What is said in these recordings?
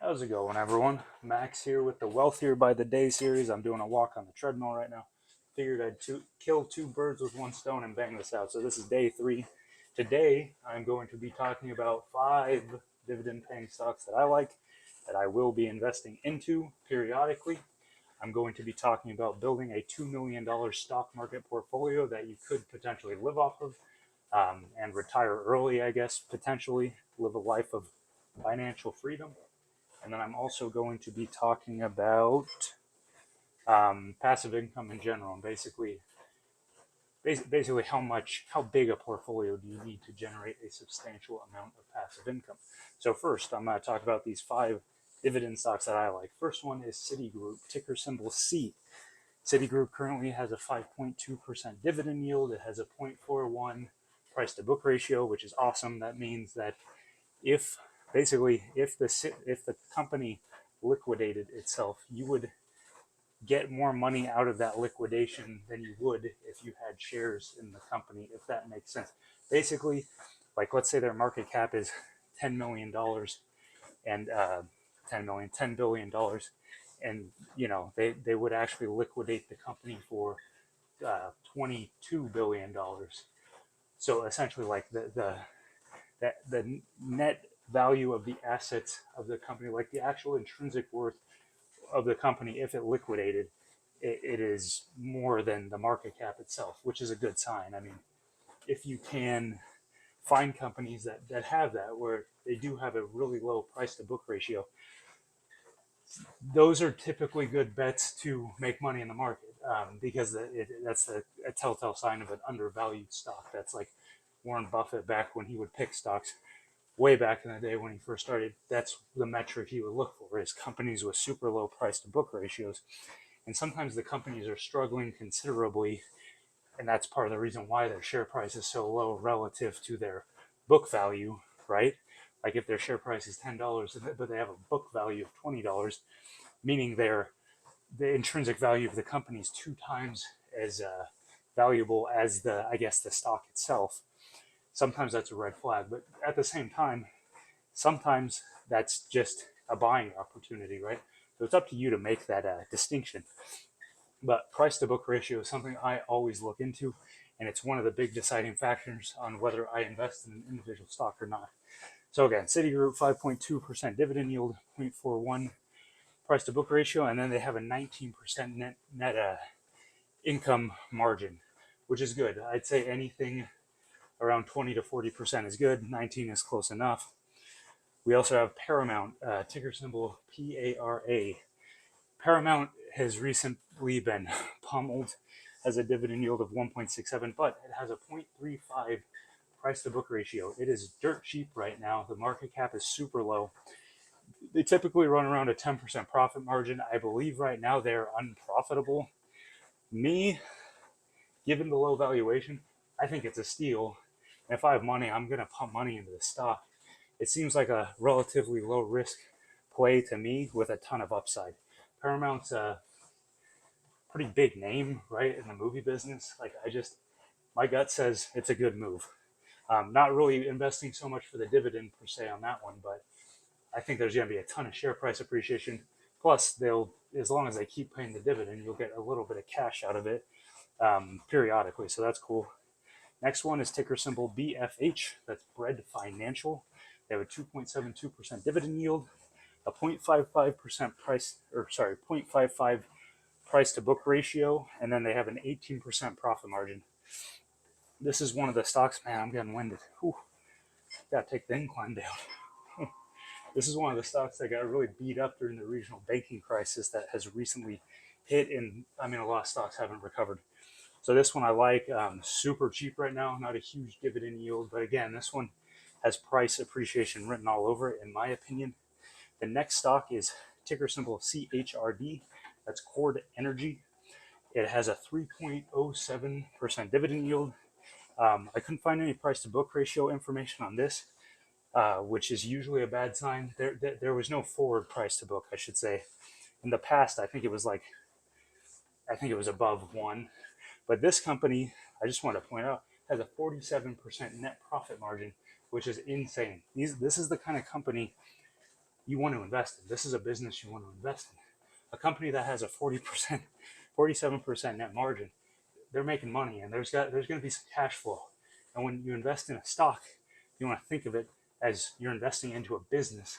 How's it going, everyone? Max here with the Wealthier by the Day series. I'm doing a walk on the treadmill right now. Figured I'd kill two birds with one stone and bang this out. So this is day 3. Today, I'm going to be talking about 5 dividend-paying stocks that I like, that I will be investing into periodically. I'm going to be talking about building a $2 million stock market portfolio that you could potentially live off of and retire early, I guess, potentially live a life of financial freedom. And then I'm also going to be talking about passive income in general, and basically how big a portfolio do you need to generate a substantial amount of passive income. So first, I'm going to talk about these 5 dividend stocks that I like. First one is Citigroup, ticker symbol C. Citigroup currently has a 5.2% dividend yield. It has a 0.41 price to book ratio, which is awesome. That means that if the company liquidated itself, you would get more money out of that liquidation than you would if you had shares in the company, if that makes sense. Basically, like let's say their market cap is $10 million and $10 billion, and they would actually liquidate the company for $22 billion. So essentially, like the net value of the assets of the company, like the actual intrinsic worth of the company, if it liquidated, it is more than the market cap itself, which is a good sign. I mean, if you can find companies that have that, where they do have a really low price to book ratio, those are typically good bets to make money in the market, because that's a telltale sign of an undervalued stock. That's like Warren Buffett back when he would pick stocks way back in the day when he first started. That's the metric he would look for, is companies with super low price to book ratios. And sometimes the companies are struggling considerably, and that's part of the reason why their share price is so low relative to their book value, right? Like if their share price is $10, but they have a book value of $20, meaning the intrinsic value of the company is 2 times as valuable as the stock itself. Sometimes that's a red flag, but at the same time, sometimes that's just a buying opportunity, right? So it's up to you to make that distinction. But price to book ratio is something I always look into, and it's one of the big deciding factors on whether I invest in an individual stock or not. So again, Citigroup, 5.2% dividend yield, 0.41 price to book ratio, and then they have a 19% net income margin, which is good. I'd say anything around 20 to 40% is good. 19 is close enough. We also have Paramount, ticker symbol PARA. Paramount has recently been pummeled, has a dividend yield of 1.67, but it has a 0.35 price to book ratio. It is dirt cheap right now. The market cap is super low. They typically run around a 10% profit margin. I believe right now they're unprofitable. Me, given the low valuation, I think it's a steal. And if I have money, I'm going to pump money into the stock. It seems like a relatively low risk play to me with a ton of upside. Paramount's a pretty big name, right, in the movie business. Like my gut says it's a good move. Not really investing so much for the dividend per se on that one, but I think there's going to be a ton of share price appreciation. Plus, as long as they keep paying the dividend, you'll get a little bit of cash out of it periodically. So that's cool. Next one is ticker symbol BFH. That's Bread Financial. They have a 2.72% dividend yield, a 0.55% 0.55 price to book ratio, and then they have an 18% profit margin. This is one of the stocks, man, I'm getting winded. Whew, gotta take the incline down. This is one of the stocks that got really beat up during the regional banking crisis that has recently hit, and I mean, a lot of stocks haven't recovered. So this one I like, super cheap right now, not a huge dividend yield, but again, this one has price appreciation written all over it, in my opinion. The next stock is ticker symbol CHRD. That's Chord Energy. It has a 3.07% dividend yield. I couldn't find any price to book ratio information on this, which is usually a bad sign. There was no forward price to book, I should say. In the past, I think it was above 1. But this company, I just want to point out, has a 47% net profit margin, which is insane. This is the kind of company you want to invest in. This is a business you want to invest in. A company that has a 40%, 47% net margin, they're making money, and there's going to be some cash flow. And when you invest in a stock, you want to think of it as you're investing into a business.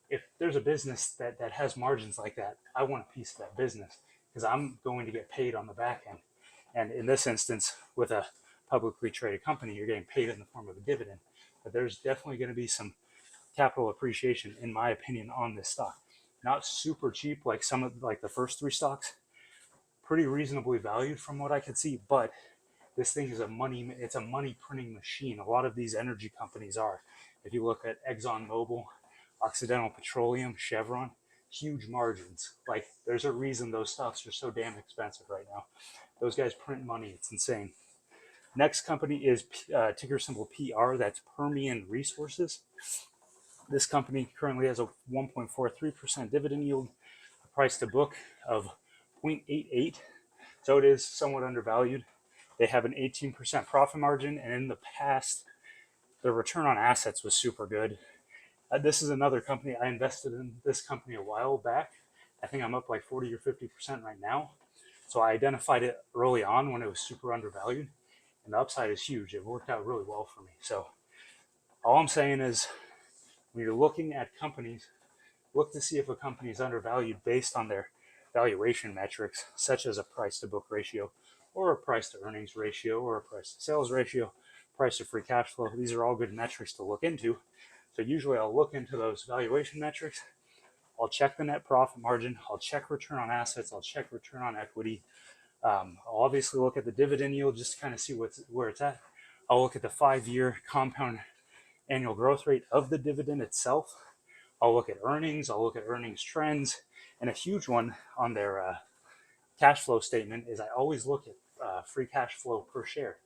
If there's a business that has margins like that, I want a piece of that business because I'm going to get paid on the back end. And in this instance, with a publicly traded company, you're getting paid in the form of a dividend. But there's definitely going to be some capital appreciation, in my opinion, on this stock. Not super cheap like some of like the first three stocks, pretty reasonably valued from what I could see, but this thing is it's a money printing machine. A lot of these energy companies are. If you look at ExxonMobil, Occidental Petroleum, Chevron, huge margins. Like there's a reason those stocks are so damn expensive right now. Those guys print money. It's insane. Next company is ticker symbol PR. That's Permian Resources. This company currently has a 1.43% dividend yield, a price to book of 0.88. So it is somewhat undervalued. They have an 18% profit margin, and in the past, their return on assets was super good. This is another company. I invested in this company a while back. I think I'm up like 40 or 50% right now. So I identified it early on when it was super undervalued, and the upside is huge. It worked out really well for me. So all I'm saying is when you're looking at companies, look to see if a company is undervalued based on their valuation metrics, such as a price to book ratio, or a price to earnings ratio, or a price to sales ratio, price to free cash flow. These are all good metrics to look into. So usually I'll look into those valuation metrics. I'll check the net profit margin. I'll check return on assets. I'll check return on equity. I'll obviously look at the dividend yield just to kind of see where it's at. I'll look at the 5-year compound annual growth rate of the dividend itself. I'll look at earnings. I'll look at earnings trends. And a huge one on their cash flow statement is I always look at free cash flow per share,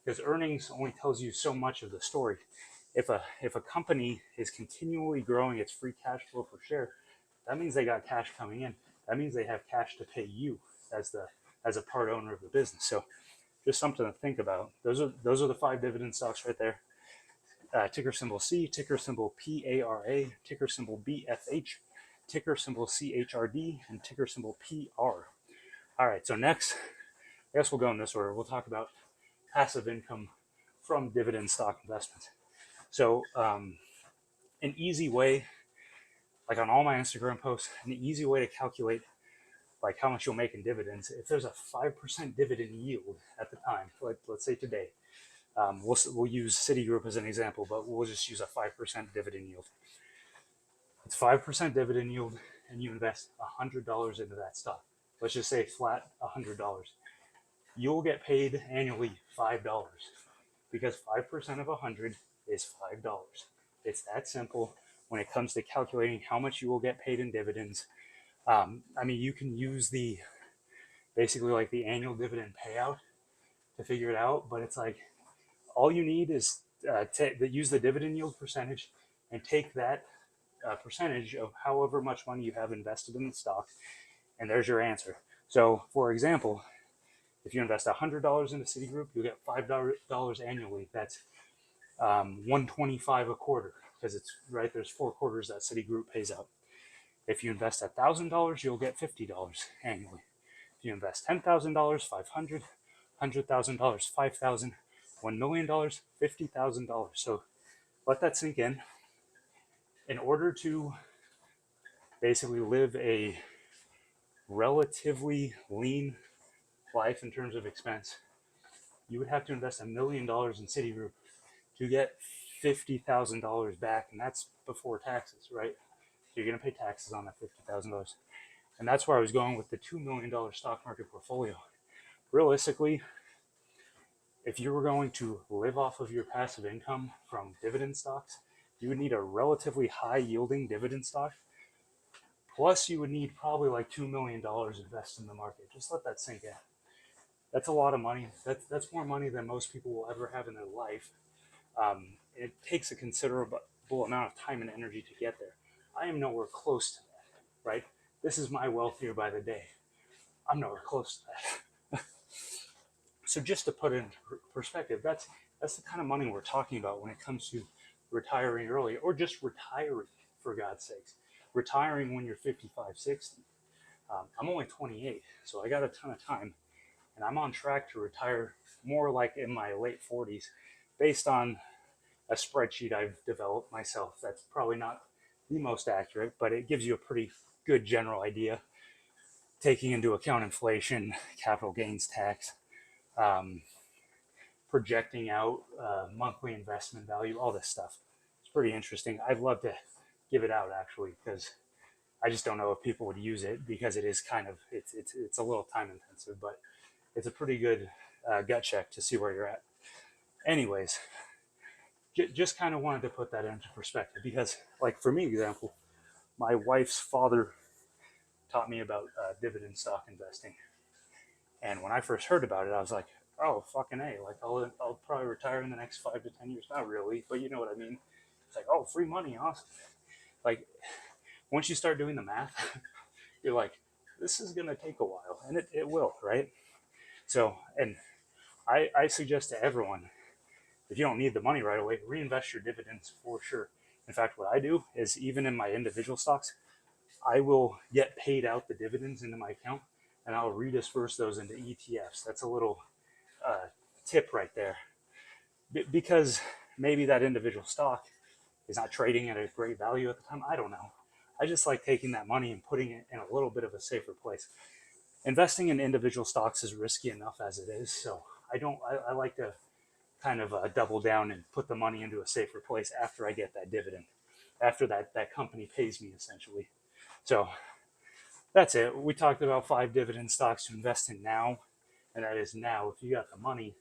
because earnings only tells you so much of the story. If a company is continually growing its free cash flow per share, that means they got cash coming in. That means they have cash to pay you as a part owner of the business. So just something to think about. Those are the 5 dividend stocks right there. Ticker symbol C, ticker symbol PARA, ticker symbol BFH, ticker symbol CHRD, and ticker symbol PR. All right, so next, I guess we'll go in this order. We'll talk about passive income from dividend stock investments. So an easy way, like on all my Instagram posts, an easy way to calculate like how much you'll make in dividends, if there's a 5% dividend yield at the time, like let's say today, we'll use Citigroup as an example, but we'll just use a 5% dividend yield. It's 5% dividend yield, and you invest $100 into that stock. Let's just say flat $100. You'll get paid annually $5, because 5% of 100 is $5. It's that simple when it comes to calculating how much you will get paid in dividends. I mean, you can use basically like the annual dividend payout to figure it out, but it's like all you need is to use the dividend yield percentage and take that percentage of however much money you have invested in the stock, and there's your answer. So, for example, if you invest $100 into Citigroup, you'll get $5 annually. That's $125 a quarter, because it's right. There's 4 quarters that Citigroup pays out. If you invest $1,000, you'll get $50 annually. If you invest $10,000, $500, $100,000, $5,000, $1 million, $50,000. So let that sink in. In order to basically live a relatively lean life in terms of expense, you would have to invest $1 million in Citigroup to get $50,000 back, and that's before taxes, right? So you're going to pay taxes on that $50,000. And that's where I was going with the $2 million stock market portfolio. Realistically, if you were going to live off of your passive income from dividend stocks, you would need a relatively high yielding dividend stock. Plus, you would need probably like $2 million invested in the market. Just let that sink in. That's a lot of money. That's more money than most people will ever have in their life. It takes a considerable amount of time and energy to get there. I am nowhere close to that, right? This is my wealthier by the day. I'm nowhere close to that. So just to put it in perspective, that's the kind of money we're talking about when it comes to retiring early or just retiring for God's sakes. Retiring when you're 55, 60. I'm only 28, so I got a ton of time, and I'm on track to retire more like in my late 40s based on a spreadsheet I've developed myself. That's probably not the most accurate, but it gives you a pretty good general idea, taking into account inflation, capital gains tax, um, projecting out monthly investment value, all this stuff. It's pretty interesting. I'd love to give it out actually, because I just don't know if people would use it, because it is kind of it's a little time intensive, but it's a pretty good gut check to see where you're at. Anyways, just kind of wanted to put that into perspective, because like for me, example, my wife's father taught me about dividend stock investing, and when I first heard about it, I was like, oh fucking a, like I'll probably retire in the next 5 to 10 years. Not really, but you know what I mean. It's like, oh, free money, awesome. Like once you start doing the math, you're like, this is gonna take a while, and it will, right? So, and I suggest to everyone, if you don't need the money right away, reinvest your dividends for sure. In fact, what I do is, even in my individual stocks, I will get paid out the dividends into my account, and I'll redisperse those into ETFs. That's a little uh, tip right there. Because maybe that individual stock is not trading at a great value at the time. I don't know. I just like taking that money and putting it in a little bit of a safer place. Investing in individual stocks is risky enough as it is, so I like to kind of double down and put the money into a safer place after I get that dividend, after that company pays me, essentially. So that's it. We talked about 5 dividend stocks to invest in now, and that is now. If you got the money,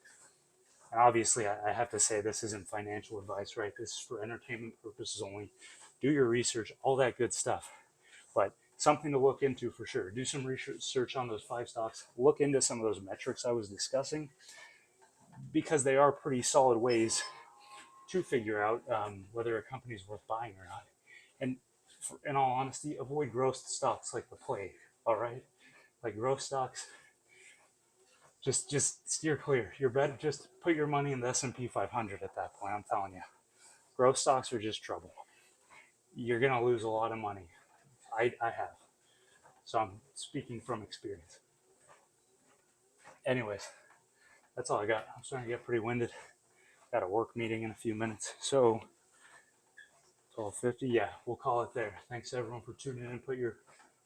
and obviously I have to say this isn't financial advice, right? This is for entertainment purposes only. Do your research, all that good stuff. But something to look into for sure. Do some research on those 5 stocks. Look into some of those metrics I was discussing, because they are pretty solid ways to figure out whether a company is worth buying or not. And in all honesty, avoid growth stocks like the plague. All right, like growth stocks, just steer clear. You're better just put your money in the S&P 500 at that point. I'm telling you, growth stocks are just trouble. You're gonna lose a lot of money. I have, so I'm speaking from experience. Anyways, that's all I got. I'm starting to get pretty winded. Got a work meeting in a few minutes, so 12:50. Yeah, we'll call it there. Thanks everyone for tuning in. Put your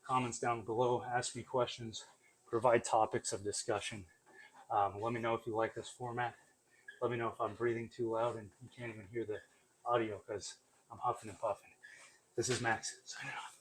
comments down below. Ask me questions. Provide topics of discussion. Let me know if you like this format. Let me know if I'm breathing too loud and you can't even hear the audio because I'm huffing and puffing. This is Max signing off.